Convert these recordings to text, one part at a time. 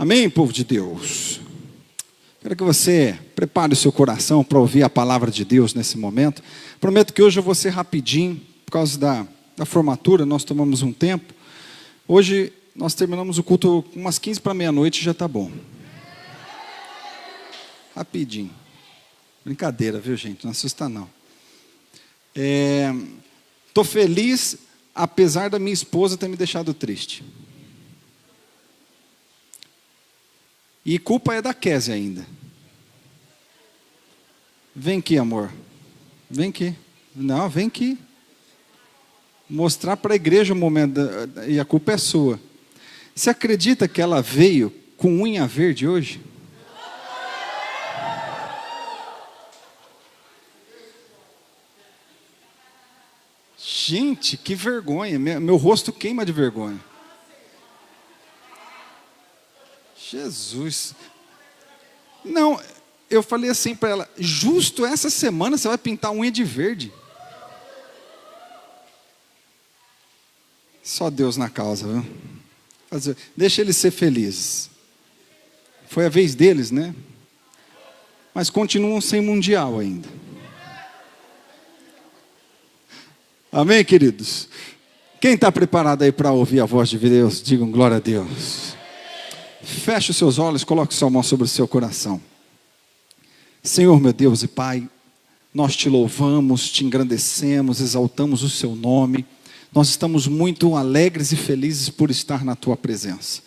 Amém, povo de Deus? Quero que você prepare o seu coração para ouvir a palavra de Deus nesse momento. Prometo que hoje eu vou ser rapidinho, por causa da formatura, nós tomamos um tempo. Hoje nós terminamos o culto umas 15 para meia-noite, já está bom. Rapidinho. Brincadeira, viu, gente? Não assusta não. Estou feliz, apesar da minha esposa ter me deixado triste. E culpa é da Kézia ainda. Vem aqui, amor. Vem aqui. Não, vem aqui. Mostrar para a igreja o momento. E a culpa é sua. Você acredita que ela veio com unha verde hoje? Gente, que vergonha. Meu rosto queima de vergonha. Jesus. Não, eu falei assim para ela, justo essa semana você vai pintar a unha de verde. Só Deus na causa, viu? Deixa eles ser felizes. Foi a vez deles, né? Mas continuam sem mundial ainda. Amém, queridos? Quem está preparado aí para ouvir a voz de Deus, digam glória a Deus. Feche os seus olhos, coloque sua mão sobre o seu coração. Senhor, meu Deus e Pai, nós te louvamos, te engrandecemos, exaltamos o seu nome. Nós estamos muito alegres e felizes por estar na tua presença.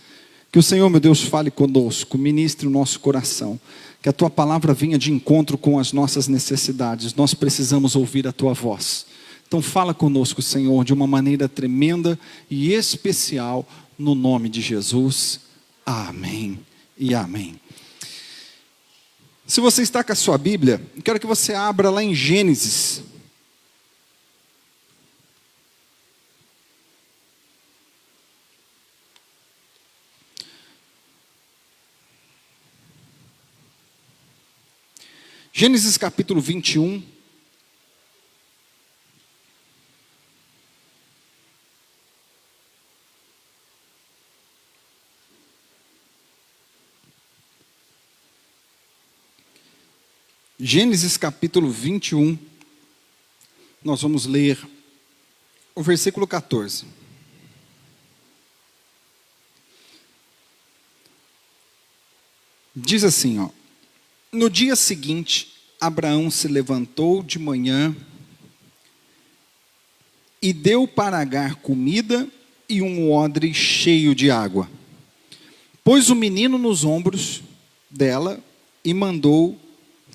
Que o Senhor, meu Deus, fale conosco, ministre o nosso coração. Que a tua palavra venha de encontro com as nossas necessidades. Nós precisamos ouvir a tua voz. Então fala conosco, Senhor, de uma maneira tremenda e especial, no nome de Jesus. Amém e amém. Se você está com a sua Bíblia, eu quero que você abra lá em Gênesis. Gênesis capítulo 21. Gênesis capítulo 21, nós vamos ler o versículo 14. Diz assim, ó: no dia seguinte, Abraão se levantou de manhã e deu para Agar comida e um odre cheio de água. Pôs o menino nos ombros dela e mandou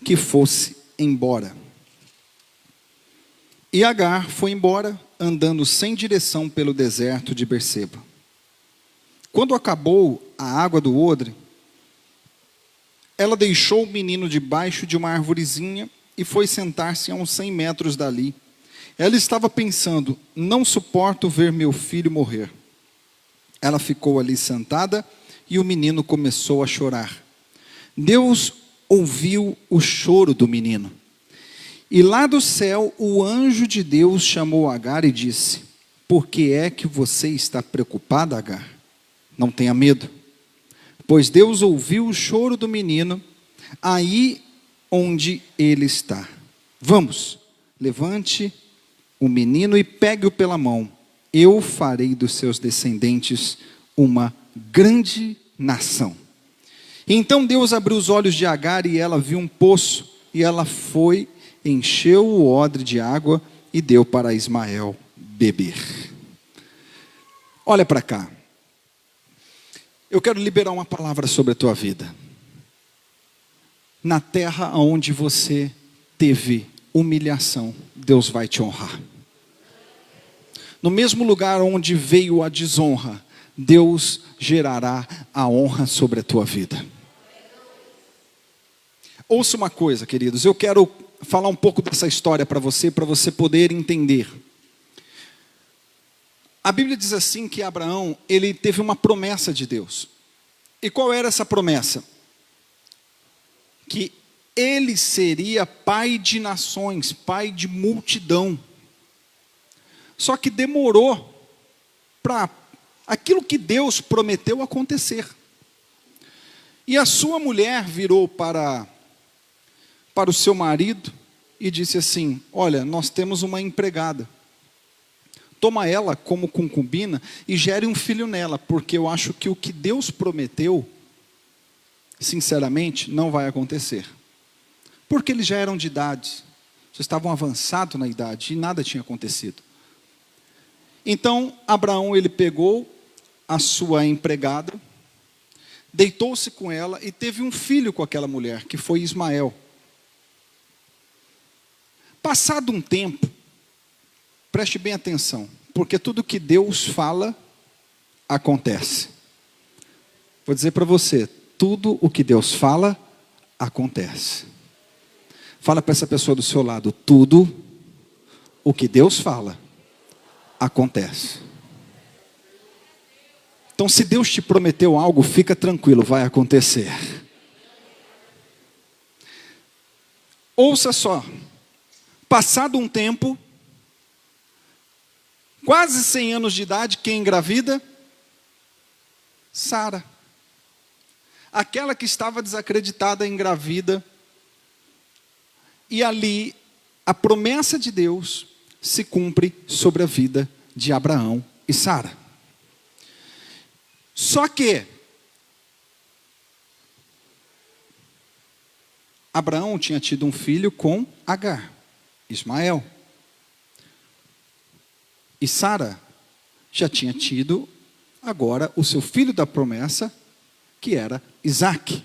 que fosse embora. E Agar foi embora, andando sem direção pelo deserto de Berseba. Quando acabou a água do odre, ela deixou o menino debaixo de uma arvorezinha e foi sentar-se a uns 100 metros dali. Ela estava pensando, não suporto ver meu filho morrer. Ela ficou ali sentada e o menino começou a chorar. Deus ouviu o choro do menino. E lá do céu, o anjo de Deus chamou Agar e disse: por que é que você está preocupada, Agar? Não tenha medo, pois Deus ouviu o choro do menino aí onde ele está. Vamos, levante o menino e pegue-o pela mão. Eu farei dos seus descendentes uma grande nação. Então Deus abriu os olhos de Agar e ela viu um poço, e ela foi, encheu o odre de água e deu para Ismael beber. Olha para cá. Eu quero liberar uma palavra sobre a tua vida. Na terra onde você teve humilhação, Deus vai te honrar. No mesmo lugar onde veio a desonra, Deus gerará a honra sobre a tua vida. Ouça uma coisa, queridos, eu quero falar um pouco dessa história para você poder entender. A Bíblia diz assim que Abraão, ele teve uma promessa de Deus. E qual era essa promessa? Que ele seria pai de nações, pai de multidão. Só que demorou para aquilo que Deus prometeu acontecer. E a sua mulher virou para o seu marido e disse assim: olha, nós temos uma empregada. Toma ela como concubina e gere um filho nela, porque eu acho que o que Deus prometeu, sinceramente, não vai acontecer. Porque eles já eram de idade, já estavam avançados na idade e nada tinha acontecido. Então, Abraão, ele pegou a sua empregada, deitou-se com ela e teve um filho com aquela mulher, que foi Ismael. Passado um tempo, preste bem atenção, porque tudo que Deus fala, acontece. Vou dizer para você, tudo o que Deus fala, acontece. Fala para essa pessoa do seu lado, tudo o que Deus fala, acontece. Então, se Deus te prometeu algo, fica tranquilo, vai acontecer. Ouça só. Passado um tempo, quase 100 anos de idade, quem engravida? Sara. Aquela que estava desacreditada, engravida. E ali, a promessa de Deus se cumpre sobre a vida de Abraão e Sara. Só que Abraão tinha tido um filho com Agar, Ismael. E Sara já tinha tido agora o seu filho da promessa, que era Isaque.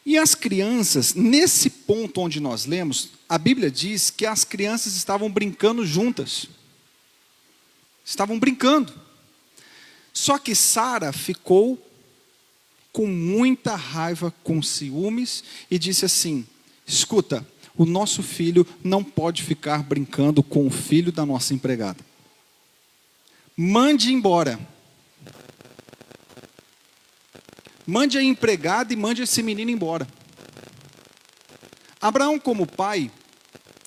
E as crianças, nesse ponto onde nós lemos, a Bíblia diz que as crianças estavam brincando juntas. Estavam brincando. Só que Sara ficou com muita raiva, com ciúmes, e disse assim: escuta, o nosso filho não pode ficar brincando com o filho da nossa empregada. Mande embora. Mande a empregada e mande esse menino embora. Abraão, como pai,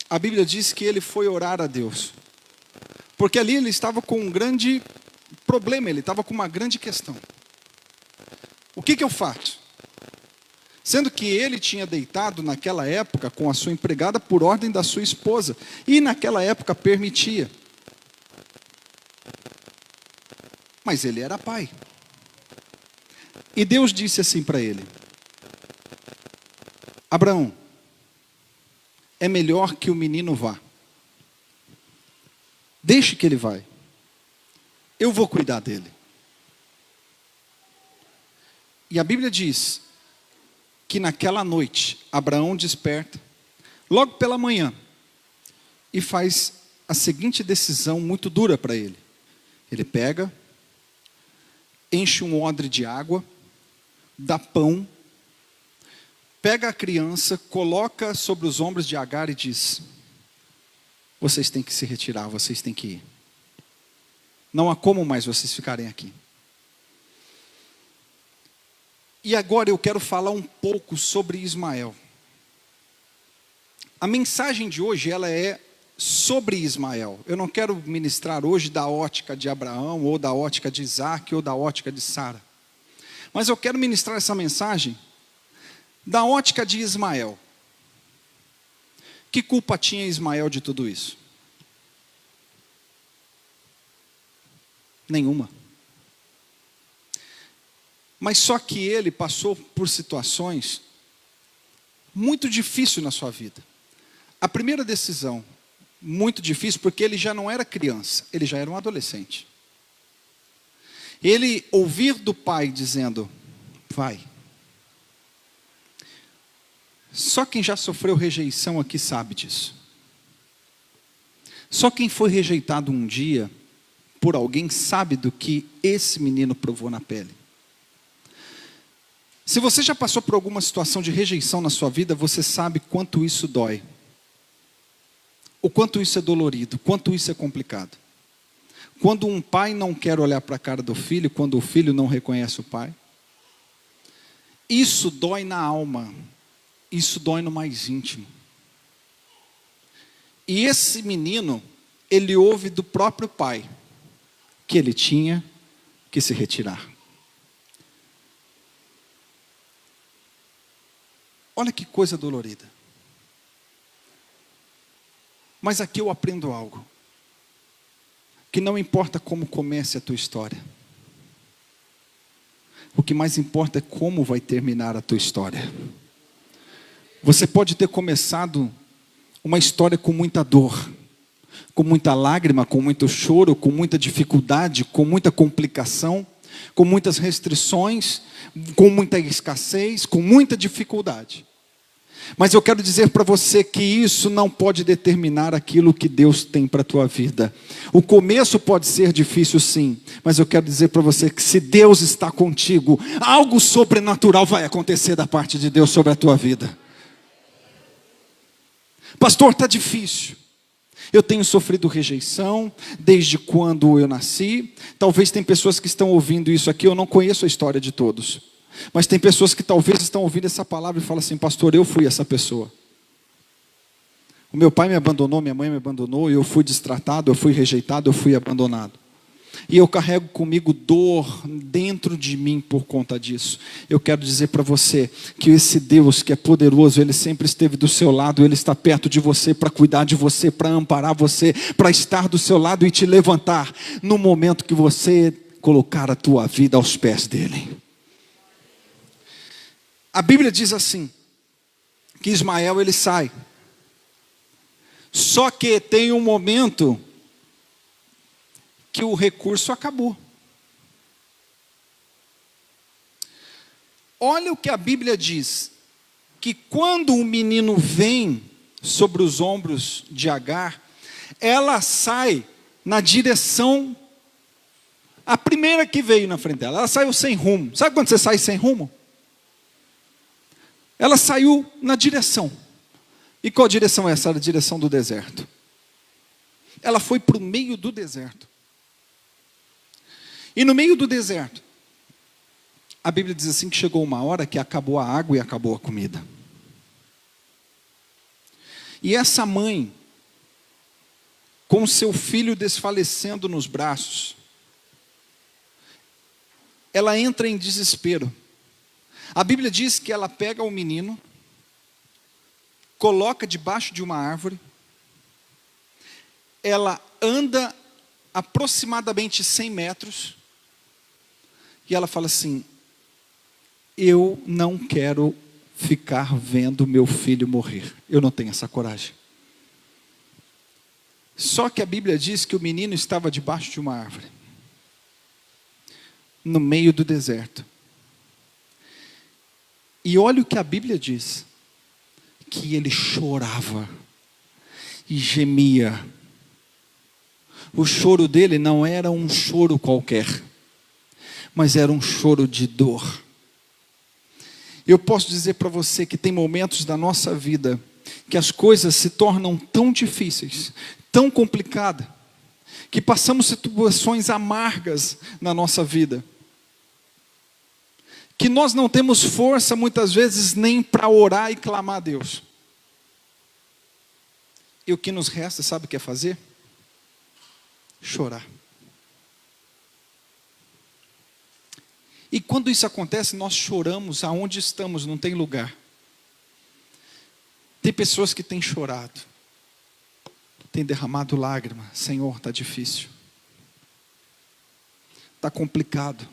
a Bíblia diz que ele foi orar a Deus. Porque ali ele estava com um grande problema, ele estava com uma grande questão. O que eu faço? Sendo que ele tinha deitado naquela época com a sua empregada por ordem da sua esposa. E naquela época permitia. Mas ele era pai. E Deus disse assim para ele: Abraão, é melhor que o menino vá. Deixe que ele vá. Eu vou cuidar dele. E a Bíblia diz que naquela noite, Abraão desperta, logo pela manhã, e faz a seguinte decisão muito dura para ele. Ele pega, enche um odre de água, dá pão, pega a criança, coloca sobre os ombros de Agar e diz: vocês têm que se retirar, vocês têm que ir. Não há como mais vocês ficarem aqui. E agora eu quero falar um pouco sobre Ismael. A mensagem de hoje, ela é sobre Ismael. Eu não quero ministrar hoje da ótica de Abraão, ou da ótica de Isaque, ou da ótica de Sara. Mas eu quero ministrar essa mensagem da ótica de Ismael. Que culpa tinha Ismael de tudo isso? Nenhuma. Mas só que ele passou por situações muito difíceis na sua vida. A primeira decisão, muito difícil, porque ele já não era criança, ele já era um adolescente. Ele ouvir do pai dizendo: vai. Só quem já sofreu rejeição aqui sabe disso. Só quem foi rejeitado um dia por alguém sabe do que esse menino provou na pele. Se você já passou por alguma situação de rejeição na sua vida, você sabe quanto isso dói. O quanto isso é dolorido, quanto isso é complicado. Quando um pai não quer olhar para a cara do filho, quando o filho não reconhece o pai. Isso dói na alma, isso dói no mais íntimo. E esse menino, ele ouve do próprio pai que ele tinha que se retirar. Olha que coisa dolorida. Mas aqui eu aprendo algo. Que não importa como comece a tua história. O que mais importa é como vai terminar a tua história. Você pode ter começado uma história com muita dor, com muita lágrima, com muito choro, com muita dificuldade, com muita complicação, com muitas restrições, com muita escassez, com muita dificuldade. Mas eu quero dizer para você que isso não pode determinar aquilo que Deus tem para a tua vida. O começo pode ser difícil sim, mas eu quero dizer para você que se Deus está contigo, algo sobrenatural vai acontecer da parte de Deus sobre a tua vida. Pastor, está difícil. Eu tenho sofrido rejeição desde quando eu nasci. Talvez tem pessoas que estão ouvindo isso aqui, eu não conheço a história de todos. Mas tem pessoas que talvez estão ouvindo essa palavra e falam assim: pastor, eu fui essa pessoa. O meu pai me abandonou, minha mãe me abandonou, eu fui destratado, eu fui rejeitado, eu fui abandonado. E eu carrego comigo dor dentro de mim por conta disso. Eu quero dizer para você que esse Deus que é poderoso, Ele sempre esteve do seu lado, Ele está perto de você para cuidar de você, para amparar você, para estar do seu lado e te levantar no momento que você colocar a tua vida aos pés dEle. A Bíblia diz assim, que Ismael ele sai. Só que tem um momento que o recurso acabou. Olha o que a Bíblia diz, que quando o menino vem sobre os ombros de Agar, ela sai na direção, a primeira que veio na frente dela, ela saiu sem rumo. Sabe quando você sai sem rumo? Ela saiu na direção. E qual direção é essa? A direção do deserto. Ela foi para o meio do deserto. E no meio do deserto, a Bíblia diz assim que chegou uma hora que acabou a água e acabou a comida. E essa mãe, com seu filho desfalecendo nos braços, ela entra em desespero. A Bíblia diz que ela pega o menino, coloca debaixo de uma árvore, ela anda aproximadamente 100 metros, e ela fala assim: eu não quero ficar vendo meu filho morrer, eu não tenho essa coragem. Só que a Bíblia diz que o menino estava debaixo de uma árvore, no meio do deserto. E olha o que a Bíblia diz, que ele chorava e gemia. O choro dele não era um choro qualquer, mas era um choro de dor. Eu posso dizer para você que tem momentos da nossa vida que as coisas se tornam tão difíceis, tão complicadas, que passamos situações amargas na nossa vida, que nós não temos força muitas vezes nem para orar e clamar a Deus. E o que nos resta, sabe o que é fazer? Chorar. E quando isso acontece, nós choramos aonde estamos, não tem lugar. Tem pessoas que têm chorado, têm derramado lágrima. Senhor, está difícil, está complicado,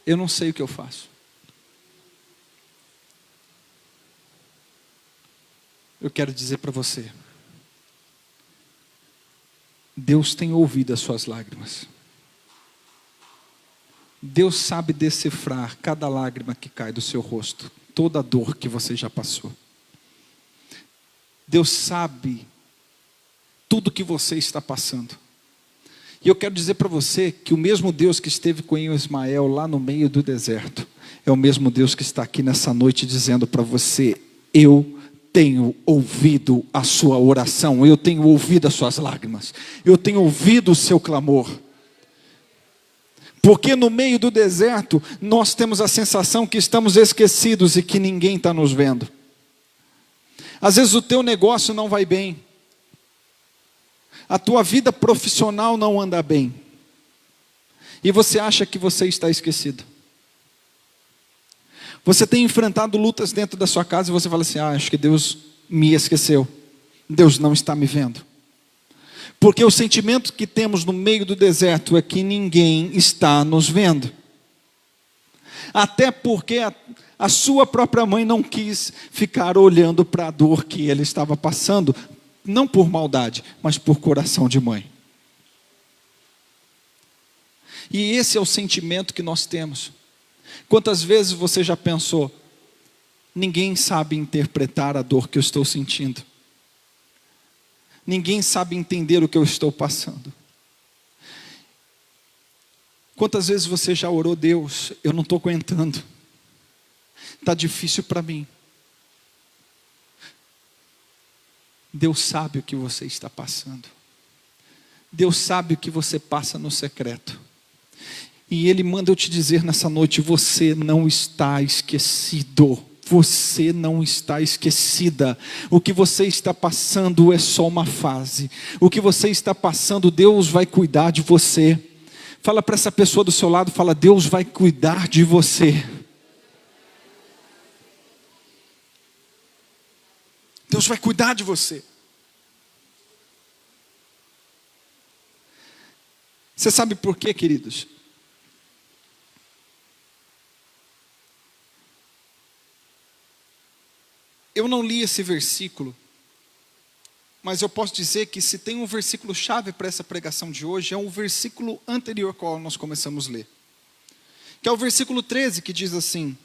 eu não sei o que eu faço. Eu quero dizer para você, Deus tem ouvido as suas lágrimas. Deus sabe decifrar cada lágrima que cai do seu rosto, toda a dor que você já passou. Deus sabe tudo que você está passando. E eu quero dizer para você que o mesmo Deus que esteve com Ismael lá no meio do deserto, é o mesmo Deus que está aqui nessa noite dizendo para você: eu tenho ouvido a sua oração, eu tenho ouvido as suas lágrimas, eu tenho ouvido o seu clamor. Porque no meio do deserto, nós temos a sensação que estamos esquecidos e que ninguém está nos vendo. Às vezes o teu negócio não vai bem, a tua vida profissional não anda bem, e você acha que você está esquecido. Você tem enfrentado lutas dentro da sua casa e você fala assim: acho que Deus me esqueceu. Deus não está me vendo. Porque o sentimento que temos no meio do deserto é que ninguém está nos vendo. Até porque a sua própria mãe não quis ficar olhando para a dor que ele estava passando, não por maldade, mas por coração de mãe. E esse é o sentimento que nós temos. Quantas vezes você já pensou: ninguém sabe interpretar a dor que eu estou sentindo. Ninguém sabe entender o que eu estou passando. Quantas vezes você já orou: Deus, eu não estou aguentando. Está difícil para mim. Deus sabe o que você está passando. Deus sabe o que você passa no secreto. E Ele manda eu te dizer nessa noite: você não está esquecido. Você não está esquecida. O que você está passando é só uma fase. O que você está passando, Deus vai cuidar de você. Fala para essa pessoa do seu lado, fala: Deus vai cuidar de você. Deus vai cuidar de você. Você sabe por quê, queridos? Eu não li esse versículo, mas eu posso dizer que se tem um versículo chave para essa pregação de hoje, é um versículo anterior ao qual nós começamos a ler. Que é o versículo 13, que diz assim: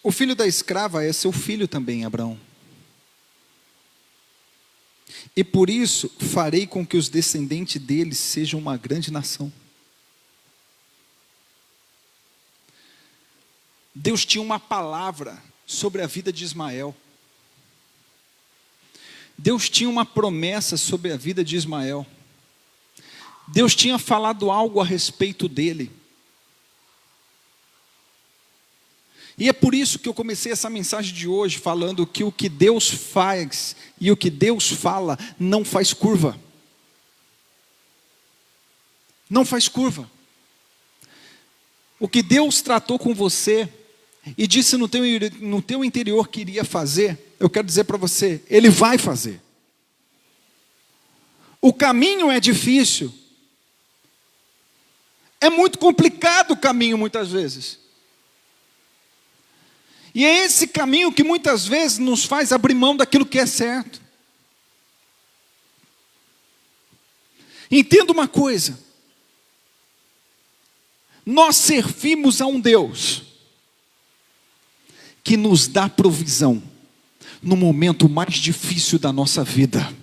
o filho da escrava é seu filho também, Abraão. E por isso farei com que os descendentes deles sejam uma grande nação. Deus tinha uma palavra sobre a vida de Ismael. Deus tinha uma promessa sobre a vida de Ismael. Deus tinha falado algo a respeito dele. E é por isso que eu comecei essa mensagem de hoje falando que o que Deus faz e o que Deus fala não faz curva. Não faz curva. O que Deus tratou com você e disse no teu interior que iria fazer, eu quero dizer para você, Ele vai fazer. O caminho é difícil. É muito complicado o caminho muitas vezes. E é esse caminho que muitas vezes nos faz abrir mão daquilo que é certo. Entenda uma coisa. Nós servimos a um Deus que nos dá provisão no momento mais difícil da nossa vida.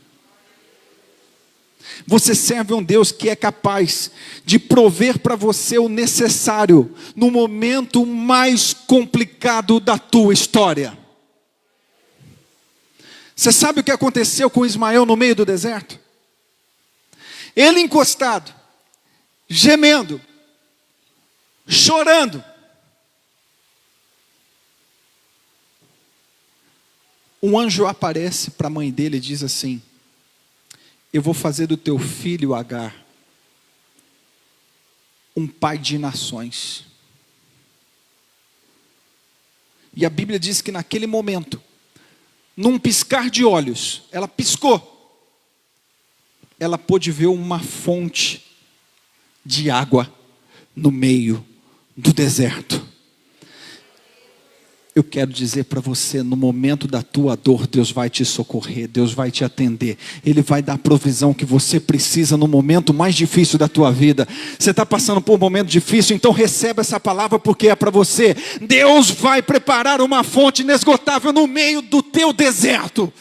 Você serve a um Deus que é capaz de prover para você o necessário no momento mais complicado da tua história. Você sabe o que aconteceu com Ismael no meio do deserto? Ele encostado, gemendo, chorando. Um anjo aparece para a mãe dele e diz assim: eu vou fazer do teu filho Agar um pai de nações. E a Bíblia diz que naquele momento, num piscar de olhos, ela piscou, ela pôde ver uma fonte de água no meio do deserto. Eu quero dizer para você, no momento da tua dor, Deus vai te socorrer, Deus vai te atender. Ele vai dar a provisão que você precisa no momento mais difícil da tua vida. Você está passando por um momento difícil, então receba essa palavra porque é para você. Deus vai preparar uma fonte inesgotável no meio do teu deserto.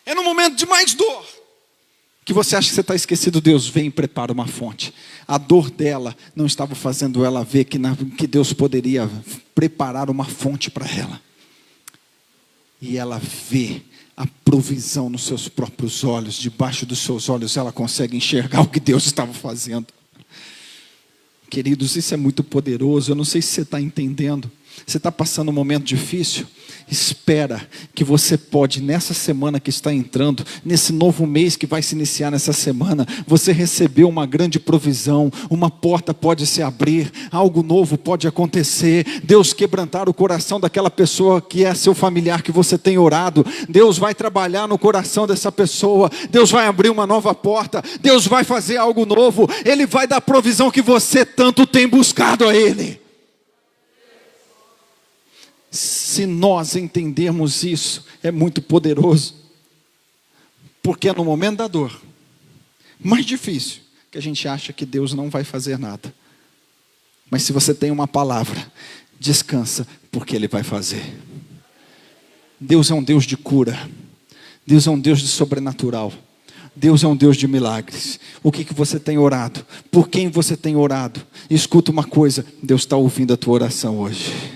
É no momento de mais dor que você acha que você está esquecido, Deus vem e prepara uma fonte. A dor dela não estava fazendo ela ver que Deus poderia preparar uma fonte para ela. E ela vê a provisão nos seus próprios olhos, debaixo dos seus olhos ela consegue enxergar o que Deus estava fazendo. Queridos, isso é muito poderoso, eu não sei se você está entendendo. Você está passando um momento difícil? Espera que você pode, nessa semana que está entrando, nesse novo mês que vai se iniciar nessa semana, você recebeu uma grande provisão, uma porta pode se abrir, algo novo pode acontecer, Deus quebrantar o coração daquela pessoa que é seu familiar, que você tem orado, Deus vai trabalhar no coração dessa pessoa, Deus vai abrir uma nova porta, Deus vai fazer algo novo, Ele vai dar a provisão que você tanto tem buscado a Ele. Se nós entendermos isso, é muito poderoso, porque é no momento da dor, mais difícil, que a gente acha que Deus não vai fazer nada. Mas se você tem uma palavra, descansa, porque Ele vai fazer. Deus é um Deus de cura, Deus é um Deus de sobrenatural, Deus é um Deus de milagres. O que você tem orado? Por quem você tem orado? Escuta uma coisa, Deus está ouvindo a tua oração hoje.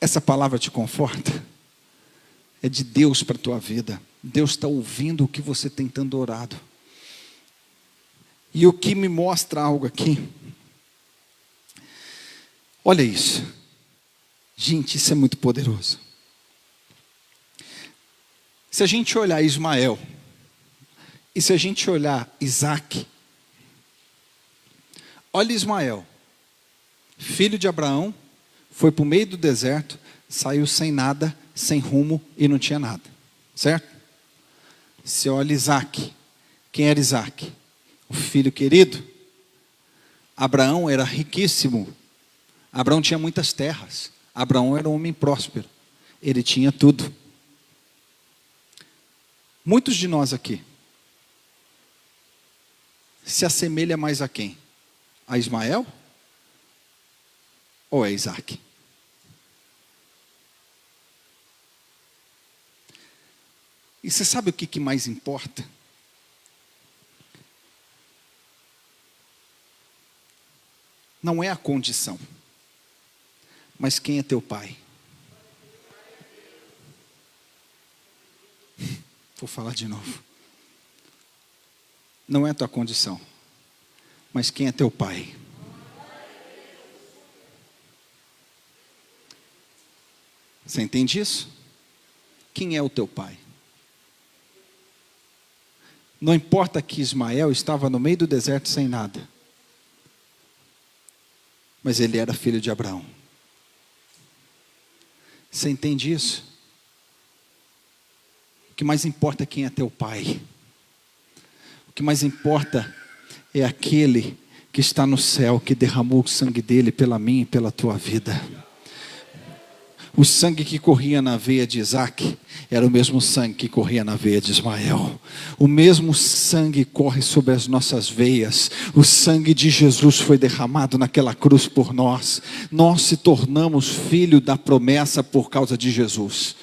Essa palavra te conforta? É de Deus para a tua vida. Deus está ouvindo o que você tem tanto orado. E o que me mostra algo aqui, olha isso. Gente, isso é muito poderoso. Se a gente olhar Ismael, e se a gente olhar Isaac, olha Ismael, filho de Abraão, foi para o meio do deserto, saiu sem nada, sem rumo e não tinha nada, certo? Se olha Isaac, quem era Isaac? O filho querido. Abraão era riquíssimo, Abraão tinha muitas terras, Abraão era um homem próspero, ele tinha tudo. Muitos de nós aqui se assemelha mais a quem? A Ismael? Ou é Isaac? E você sabe o que mais importa? Não é a condição, mas quem é teu pai? Vou falar de novo. Não é a tua condição, mas quem é teu pai? Você entende isso? Quem é o teu pai? Não importa que Ismael estava no meio do deserto sem nada, mas ele era filho de Abraão. Você entende isso? O que mais importa é quem é teu pai. O que mais importa é aquele que está no céu, que derramou o sangue dele pela mim e pela tua vida. O sangue que corria na veia de Isaac era o mesmo sangue que corria na veia de Ismael. O mesmo sangue corre sobre as nossas veias. O sangue de Jesus foi derramado naquela cruz por nós. Nós se tornamos filho da promessa por causa de Jesus.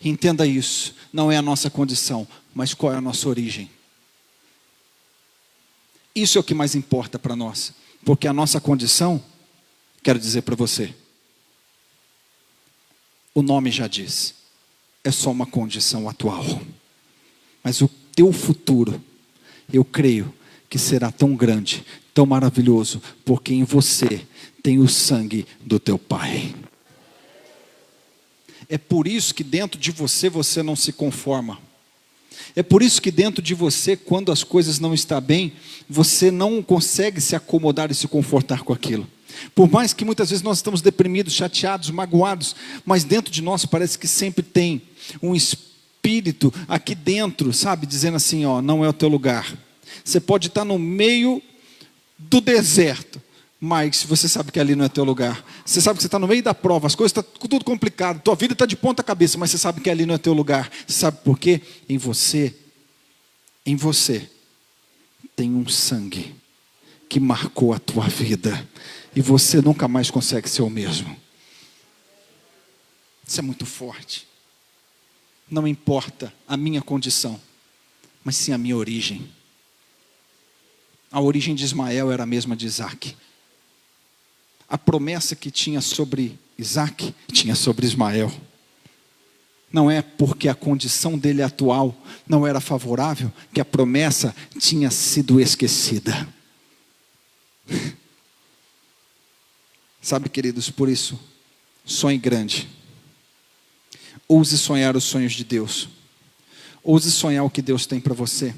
Entenda isso. Não é a nossa condição, mas qual é a nossa origem. Isso é o que mais importa para nós. Porque a nossa condição, quero dizer para você, o nome já diz, é só uma condição atual. Mas o teu futuro, eu creio que será tão grande, tão maravilhoso, porque em você tem o sangue do teu Pai. É por isso que dentro de você, você não se conforma. É por isso que dentro de você, quando as coisas não estão bem, você não consegue se acomodar e se confortar com aquilo. Por mais que muitas vezes nós estamos deprimidos, chateados, magoados, mas dentro de nós parece que sempre tem um espírito aqui dentro, sabe, dizendo assim, ó, não é o teu lugar. Você pode estar no meio do deserto, mas você sabe que ali não é teu lugar. Você sabe que você está no meio da prova, as coisas estão tudo complicado, tua vida está de ponta cabeça, mas você sabe que ali não é teu lugar. Você sabe por quê? Em você tem um sangue que marcou a tua vida. E você nunca mais consegue ser o mesmo. Isso é muito forte. Não importa a minha condição, mas sim a minha origem. A origem de Ismael era a mesma de Isaac. A promessa que tinha sobre Isaac, tinha sobre Ismael. Não é porque a condição dele atual não era favorável, que a promessa tinha sido esquecida. Sabe, queridos, por isso, sonhe grande. Ouse sonhar os sonhos de Deus. Ouse sonhar o que Deus tem para você.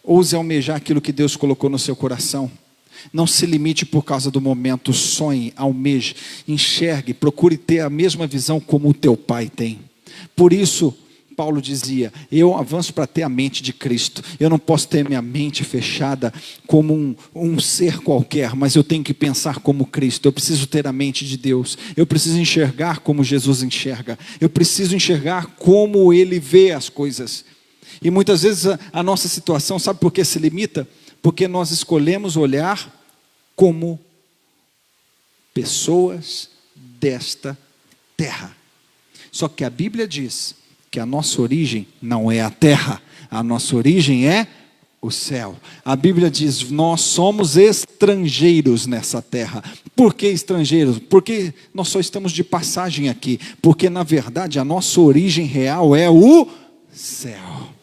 Ouse almejar aquilo que Deus colocou no seu coração. Não se limite por causa do momento. Sonhe, almeje, enxergue, procure ter a mesma visão como o teu Pai tem. Por isso, Paulo dizia, eu avanço para ter a mente de Cristo. Eu não posso ter minha mente fechada como um ser qualquer, mas eu tenho que pensar como Cristo. Eu preciso ter a mente de Deus. Eu preciso enxergar como Jesus enxerga. Eu preciso enxergar como Ele vê as coisas. E muitas vezes a nossa situação, sabe por que se limita? Porque nós escolhemos olhar como pessoas desta terra. Só que a Bíblia diz que a nossa origem não é a terra, a nossa origem é o céu. A Bíblia diz, nós somos estrangeiros nessa terra. Por que estrangeiros? Porque nós só estamos de passagem aqui. Porque na verdade a nossa origem real é o céu.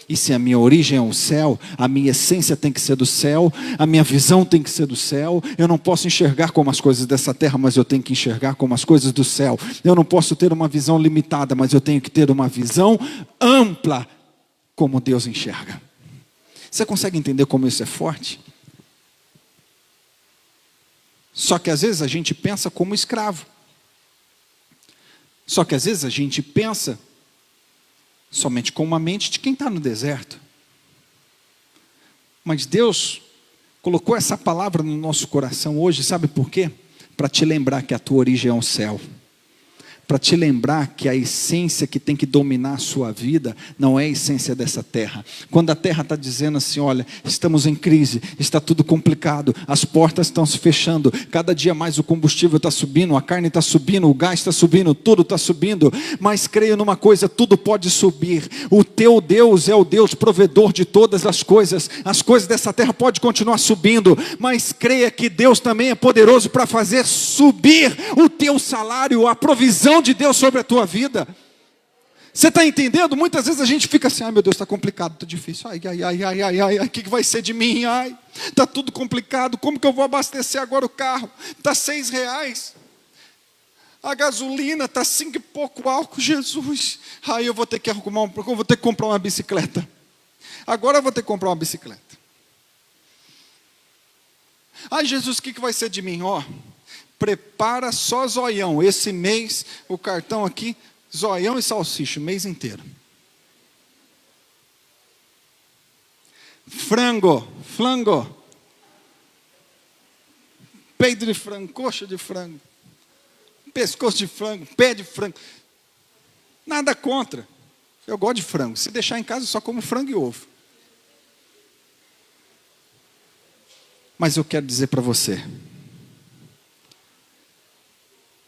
E se a minha origem é o céu, a minha essência tem que ser do céu, a minha visão tem que ser do céu. Eu não posso enxergar como as coisas dessa terra, mas eu tenho que enxergar como as coisas do céu. Eu não posso ter uma visão limitada, mas eu tenho que ter uma visão ampla, como Deus enxerga. Você consegue entender como isso é forte? Só que às vezes a gente pensa como escravo. Só que às vezes a gente pensa somente com uma mente de quem está no deserto. Mas Deus colocou essa palavra no nosso coração hoje, sabe por quê? Para te lembrar que a tua origem é o céu. Para te lembrar que a essência que tem que dominar a sua vida não é a essência dessa terra. Quando a terra está dizendo assim, olha, estamos em crise, está tudo complicado, as portas estão se fechando, cada dia mais o combustível está subindo, a carne está subindo, o gás está subindo, tudo está subindo, mas creio numa coisa, tudo pode subir. O teu Deus é o Deus provedor de todas as coisas dessa terra podem continuar subindo, mas creia que Deus também é poderoso para fazer subir o teu salário, a provisão de Deus sobre a tua vida. Você está entendendo? Muitas vezes a gente fica assim, ai meu Deus, está complicado, está difícil, ai, o que vai ser de mim? Ai, está tudo complicado, como que eu vou abastecer agora o carro? Está R$6, a gasolina está 5 e pouco álcool, Jesus, aí eu vou ter que comprar uma bicicleta, agora eu vou ter que comprar uma bicicleta. Ai Jesus, o que vai ser de mim? Prepara só zoião, esse mês, o cartão aqui, zoião e salsicha, o mês inteiro. Flango, peito de frango, coxa de frango, pescoço de frango, pé de frango, nada contra, eu gosto de frango, se deixar em casa eu só como frango e ovo. Mas eu quero dizer para você,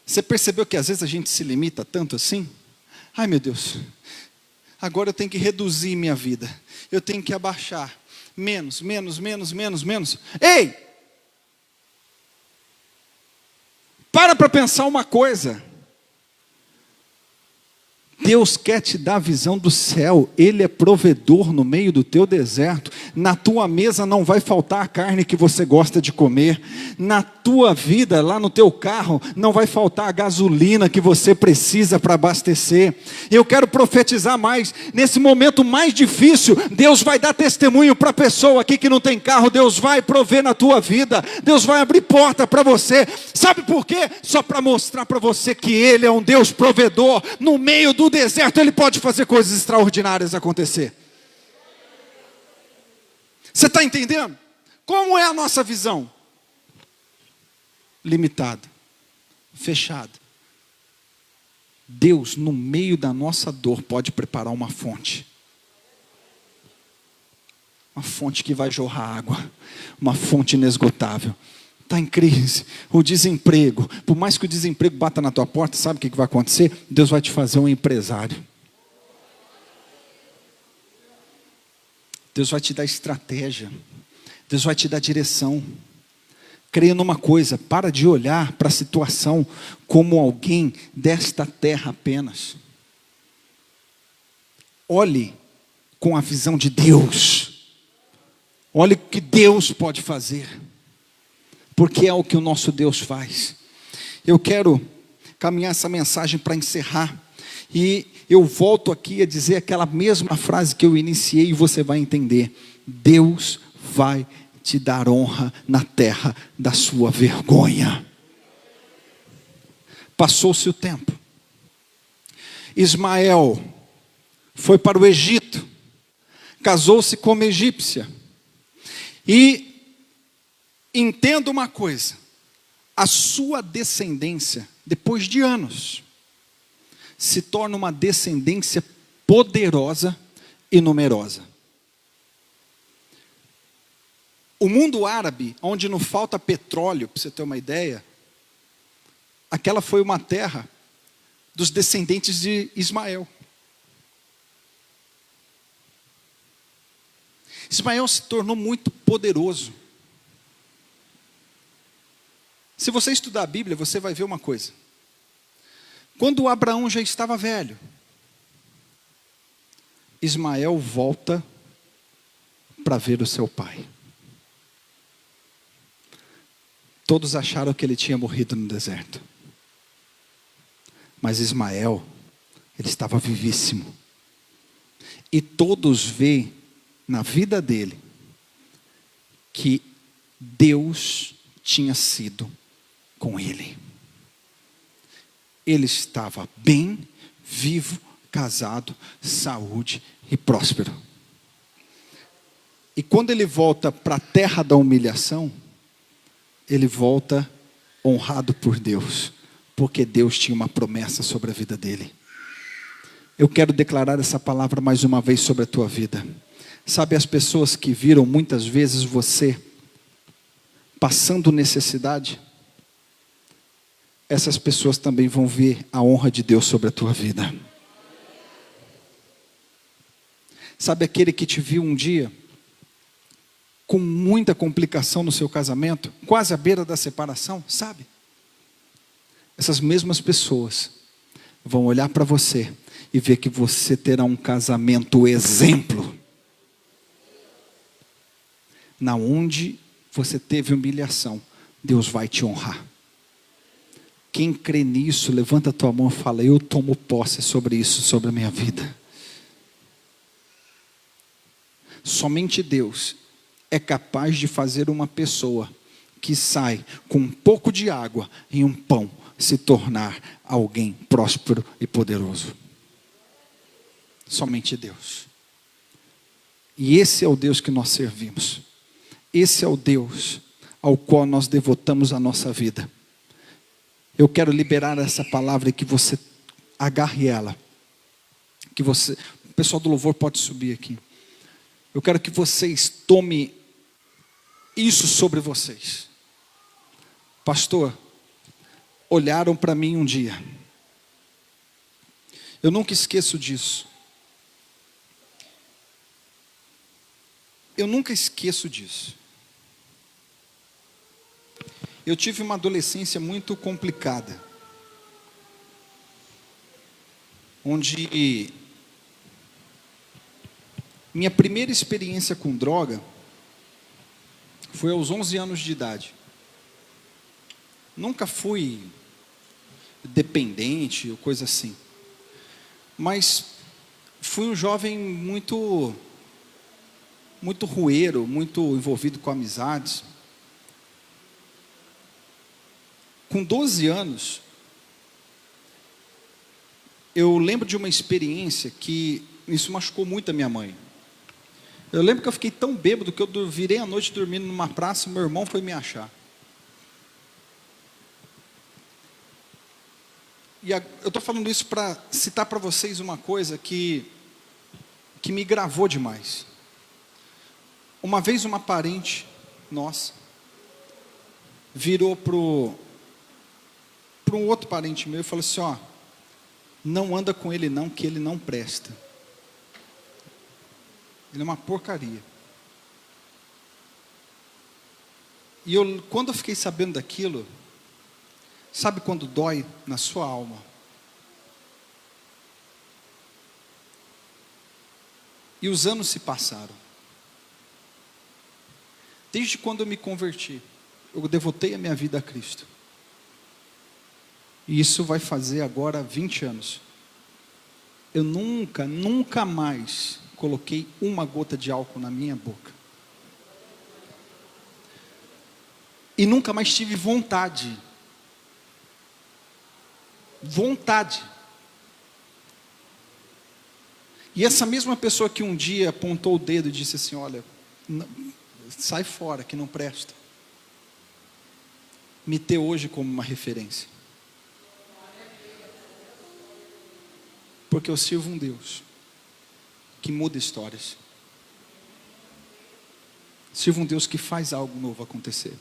você percebeu que às vezes a gente se limita tanto assim? Ai meu Deus, agora eu tenho que reduzir minha vida, eu tenho que abaixar, menos. Ei! Para pensar uma coisa, Deus quer te dar a visão do céu, Ele é provedor no meio do teu deserto, na tua mesa não vai faltar a carne que você gosta de comer, na tua vida, lá no teu carro, não vai faltar a gasolina que você precisa para abastecer. Eu quero profetizar mais, nesse momento mais difícil, Deus vai dar testemunho para a pessoa aqui que não tem carro, Deus vai prover na tua vida, Deus vai abrir porta para você, sabe por quê? Só para mostrar para você que Ele é um Deus provedor, no meio do deserto Ele pode fazer coisas extraordinárias acontecer. Você está entendendo? Como é a nossa visão? Limitada, fechada. Deus, no meio da nossa dor, pode preparar uma fonte. Uma fonte que vai jorrar água. Uma fonte inesgotável. Está em crise, o desemprego. Por mais que o desemprego bata na tua porta, sabe o que vai acontecer? Deus vai te fazer um empresário. Deus vai te dar estratégia. Deus vai te dar direção. Creia numa coisa, para de olhar para a situação como alguém desta terra apenas. Olhe com a visão de Deus. Olhe o que Deus pode fazer. Porque é o que o nosso Deus faz. Eu quero caminhar essa mensagem para encerrar. E eu volto aqui a dizer aquela mesma frase que eu iniciei e você vai entender. Deus vai te dar honra na terra da sua vergonha. Passou-se o tempo. Ismael foi para o Egito, casou-se com uma egípcia. E entenda uma coisa, a sua descendência, depois de anos, se torna uma descendência poderosa e numerosa. O mundo árabe, onde não falta petróleo, para você ter uma ideia, aquela foi uma terra dos descendentes de Ismael. Ismael se tornou muito poderoso. Se você estudar a Bíblia, você vai ver uma coisa. Quando Abraão já estava velho, Ismael volta para ver o seu pai. Todos acharam que ele tinha morrido no deserto. Mas Ismael, ele estava vivíssimo. E todos veem na vida dele que Deus tinha sido com ele. Ele estava bem, vivo, casado, saúde e próspero. E quando ele volta para a terra da humilhação, ele volta honrado por Deus, porque Deus tinha uma promessa sobre a vida dele. Eu quero declarar essa palavra mais uma vez sobre a tua vida. Sabe, as pessoas que viram muitas vezes você passando necessidade, essas pessoas também vão ver a honra de Deus sobre a tua vida. Sabe aquele que te viu um dia com muita complicação no seu casamento, quase à beira da separação, sabe? Essas mesmas pessoas vão olhar para você e ver que você terá um casamento exemplo. Na onde você teve humilhação, Deus vai te honrar. Quem crê nisso, levanta a tua mão e fala: eu tomo posse sobre isso, sobre a minha vida. Somente Deus é capaz de fazer uma pessoa que sai com um pouco de água e um pão se tornar alguém próspero e poderoso. Somente Deus. E esse é o Deus que nós servimos. Esse é o Deus ao qual nós devotamos a nossa vida. Eu quero liberar essa palavra e que você agarre ela. Que você, o pessoal do louvor pode subir aqui. Eu quero que vocês tomem isso sobre vocês. Pastor, olharam para mim um dia. Eu nunca esqueço disso. Eu nunca esqueço disso. Eu tive uma adolescência muito complicada, onde minha primeira experiência com droga foi aos 11 anos de idade. Nunca fui dependente ou coisa assim, mas fui um jovem muito rueiro, muito envolvido com amizades. Com 12 anos, eu lembro de uma experiência que isso machucou muito a minha mãe. Eu lembro que eu fiquei tão bêbado que eu virei a noite dormindo numa praça e meu irmão foi me achar. E eu estou falando isso para citar para vocês uma coisa que me gravou demais. Uma vez uma parente nossa virou para um outro parente meu e falou assim: ó, não anda com ele não, que ele não presta. Ele é uma porcaria. E quando eu fiquei sabendo daquilo, sabe quando dói na sua alma? E os anos se passaram. Desde quando eu me converti, eu devotei a minha vida a Cristo. E isso vai fazer agora 20 anos. Eu nunca mais coloquei uma gota de álcool na minha boca. E nunca mais tive vontade. E essa mesma pessoa que um dia apontou o dedo e disse assim, olha, sai fora que não presta, me ter hoje como uma referência. Porque eu sirvo um Deus que muda histórias. Sirvo um Deus que faz algo novo acontecer.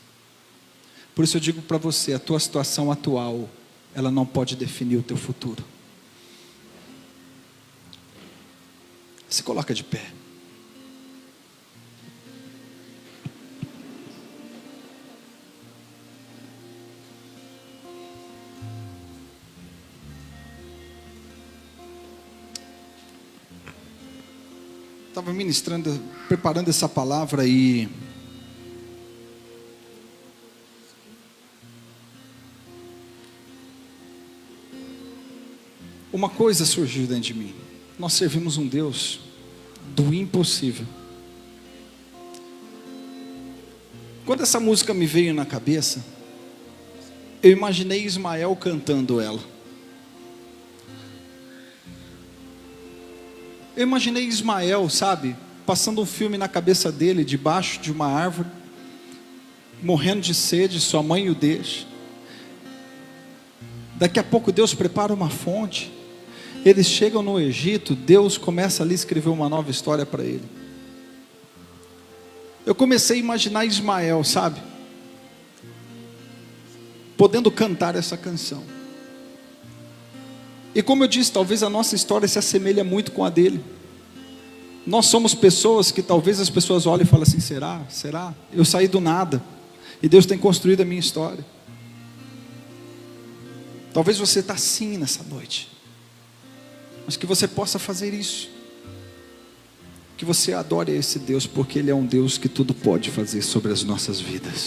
Por isso eu digo para você, a tua situação atual, ela não pode definir o teu futuro. Se coloca de pé. Estava ministrando, preparando essa palavra e uma coisa surgiu dentro de mim. Nós servimos um Deus do impossível. Quando essa música me veio na cabeça, eu imaginei Ismael cantando ela. Eu imaginei Ismael, sabe, passando um filme na cabeça dele, debaixo de uma árvore, morrendo de sede, sua mãe o deixa. Daqui a pouco Deus prepara uma fonte. Eles chegam no Egito, Deus começa ali a escrever uma nova história para ele. Eu comecei a imaginar Ismael, sabe, podendo cantar essa canção. E como eu disse, talvez a nossa história se assemelha muito com a dele. Nós somos pessoas que talvez as pessoas olhem e falem assim, será? Eu saí do nada, e Deus tem construído a minha história. Talvez você está assim nessa noite, mas que você possa fazer isso. Que você adore esse Deus, porque Ele é um Deus que tudo pode fazer sobre as nossas vidas.